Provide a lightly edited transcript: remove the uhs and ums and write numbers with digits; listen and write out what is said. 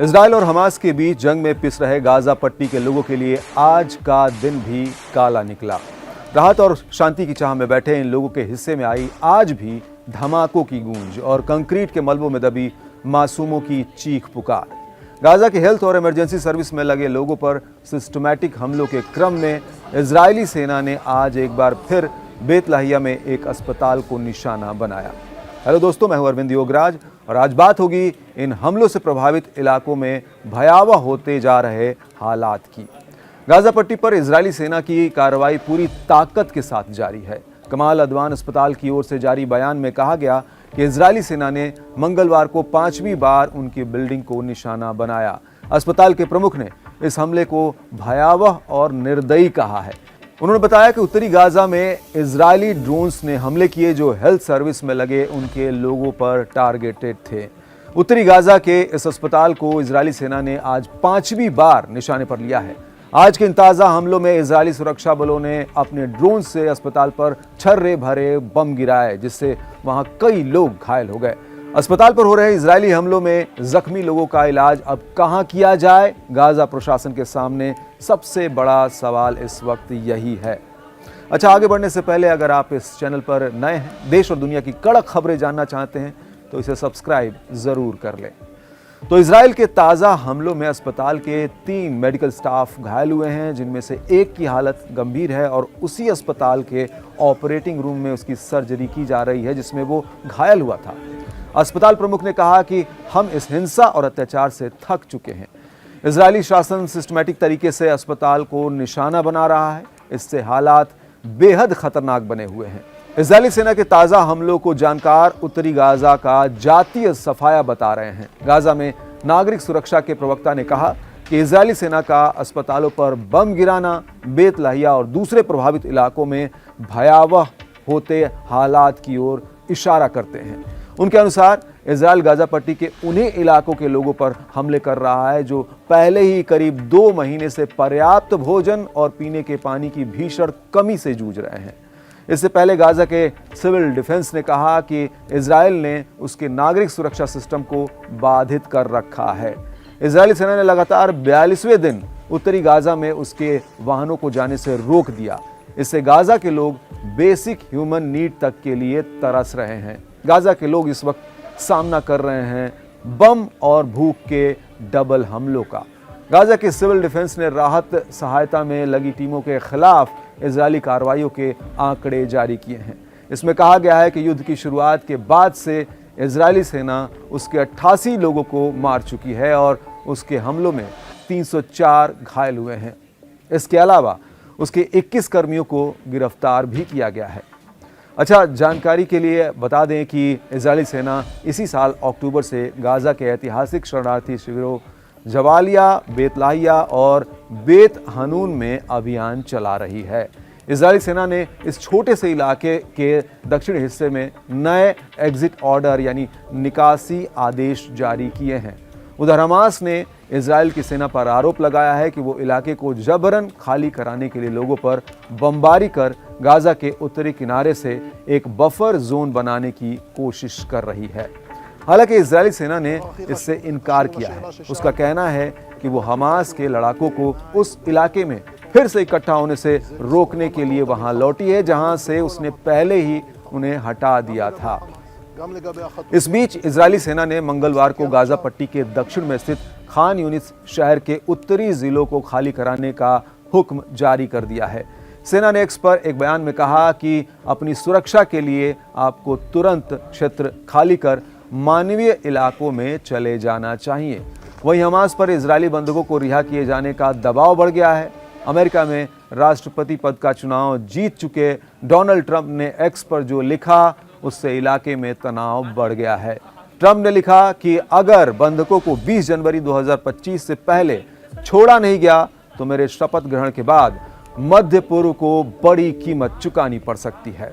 Israel और Hamas के बीच जंग में पिस रहे गाजा पट्टी के लोगों के लिए आज का दिन भी काला निकला। राहत और शांति की चाह में बैठे इन लोगों के हिस्से में आई आज भी धमाकों की गूंज और कंक्रीट के मलबों में दबी मासूमों की चीख पुकार। गाजा के हेल्थ और इमरजेंसी सर्विस में लगे लोगों पर सिस्टमैटिक हमलों के क्रम में इजरायली सेना ने आज एक बार फिर बेत लाहिया में एक अस्पताल को निशाना बनाया। हेलो दोस्तों, मैं हूं अरविंद योगराज और आज बात होगी इन हमलों से प्रभावित इलाकों में भयावह होते जा रहे हालात की। गाजा पट्टी पर इजरायली सेना की कार्रवाई पूरी ताकत के साथ जारी है। कमाल अदवान अस्पताल की ओर से जारी बयान में कहा गया कि इजरायली सेना ने मंगलवार को 5वीं बार उनकी बिल्डिंग को निशाना बनाया। अस्पताल के प्रमुख ने इस हमले को भयावह और निर्दयी कहा है। उन्होंने बताया कि उत्तरी गाजा में इजरायली ड्रोन्स ने हमले किए जो हेल्थ सर्विस में लगे उनके लोगों पर टारगेटेड थे। उत्तरी गाजा के इस अस्पताल को इजरायली सेना ने आज 5वीं बार निशाने पर लिया है। आज के इन ताज़ा हमलों में इजरायली सुरक्षा बलों ने अपने ड्रोन से अस्पताल पर छर्रे भरे बम गिराए, जिससे वहां कई लोग घायल हो गए। अस्पताल पर हो रहे इजरायली हमलों में जख्मी लोगों का इलाज अब कहां किया जाए, गाजा प्रशासन के सामने सबसे बड़ा सवाल इस वक्त यही है। अच्छा, आगे बढ़ने से पहले अगर आप इस चैनल पर नए हैं, देश और दुनिया की कड़क खबरें जानना चाहते हैं तो इसे सब्सक्राइब जरूर कर लें। तो इजराइल के ताज़ा हमलों में अस्पताल के 3 मेडिकल स्टाफ घायल हुए हैं, जिनमें से एक की हालत गंभीर है और उसी अस्पताल के ऑपरेटिंग रूम में उसकी सर्जरी की जा रही है जिसमें वो घायल हुआ था। अस्पताल प्रमुख ने कहा कि हम इस हिंसा और अत्याचार से थक चुके हैं। इजरायली शासन सिस्टमैटिक तरीके से अस्पताल को निशाना बना रहा है। इससे हालात बेहद खतरनाक बने हुए हैं। इजरायली सेना के ताज़ा हमलों को जानकार उत्तरी गाजा का जातीय सफाया बता रहे हैं। गाजा में नागरिक सुरक्षा के प्रवक्ता ने कहा कि इजरायली सेना का अस्पतालों पर बम गिराना बेत लाहिया और दूसरे प्रभावित इलाकों में भयावह होते हालात की ओर इशारा करते हैं। उनके अनुसार इजराइल गाजा पट्टी के उन्हीं इलाकों के लोगों पर हमले कर रहा है जो पहले ही करीब 2 महीने से पर्याप्त भोजन और पीने के पानी की भीषण कमी से जूझ रहे हैं। इससे पहले गाजा के सिविल डिफेंस ने कहा कि इजराइल ने उसके नागरिक सुरक्षा सिस्टम को बाधित कर रखा है। इजरायली सेना ने लगातार 42वें दिन उत्तरी गाजा में उसके वाहनों को जाने से रोक दिया। इससे गाजा के लोग बेसिक ह्यूमन नीड तक के लिए तरस रहे हैं। गाजा के लोग इस वक्त सामना कर रहे हैं बम और भूख के डबल हमलों का। गाजा के सिविल डिफेंस ने राहत सहायता में लगी टीमों के खिलाफ इजरायली कार्रवाइयों के आंकड़े जारी किए हैं। इसमें कहा गया है कि युद्ध की शुरुआत के बाद से इजरायली सेना उसके 88 लोगों को मार चुकी है और उसके हमलों में 304 घायल हुए हैं। इसके अलावा उसके 21 कर्मियों को गिरफ्तार भी किया गया है। अच्छा, जानकारी के लिए बता दें कि इजरायली सेना इसी साल अक्टूबर से गाजा के ऐतिहासिक शरणार्थी शिविरों जवालिया, बेत लाहिया और बेत हनून में अभियान चला रही है। इजरायली सेना ने इस छोटे से इलाके के दक्षिणी हिस्से में नए एग्जिट ऑर्डर यानी निकासी आदेश जारी किए हैं। उधर हमास ने इजराइल की सेना पर आरोप लगाया है कि वो इलाके को जबरन खाली कराने के लिए लोगों पर बमबारी कर गाजा के उत्तरी किनारे से एक बफर जोन बनाने की कोशिश कर रही है। हालांकि इजरायली सेना ने इससे इनकार किया है। उसका कहना है कि वो हमास के लड़ाकों को उस इलाके में फिर से इकट्ठा होने से रोकने के लिए वहां लौटी है, जहां से उसने पहले ही उन्हें हटा दिया था। इस बीच इजरायली सेना ने मंगलवार को गाजा पट्टी के दक्षिण में स्थित खान यूनिस शहर के उत्तरी जिलों को खाली कराने का हुक्म जारी कर दिया है। सेना ने एक्स पर एक बयान में कहा कि अपनी सुरक्षा के लिए आपको तुरंत क्षेत्र खाली कर मानवीय इलाकों में चले जाना चाहिए। वहीं हमास पर इजरायली बंधकों को रिहा किए जाने का दबाव बढ़ गया है। अमेरिका में राष्ट्रपति पद का चुनाव जीत चुके डोनाल्ड ट्रंप ने एक्स पर जो लिखा, उससे इलाके में तनाव बढ़ गया है। ट्रंप ने लिखा कि अगर बंधकों को 20 जनवरी 2025 से पहले छोड़ा नहीं गया तो मेरे शपथ ग्रहण के बाद मध्य पूर्व को बड़ी कीमत चुकानी पड़ सकती है।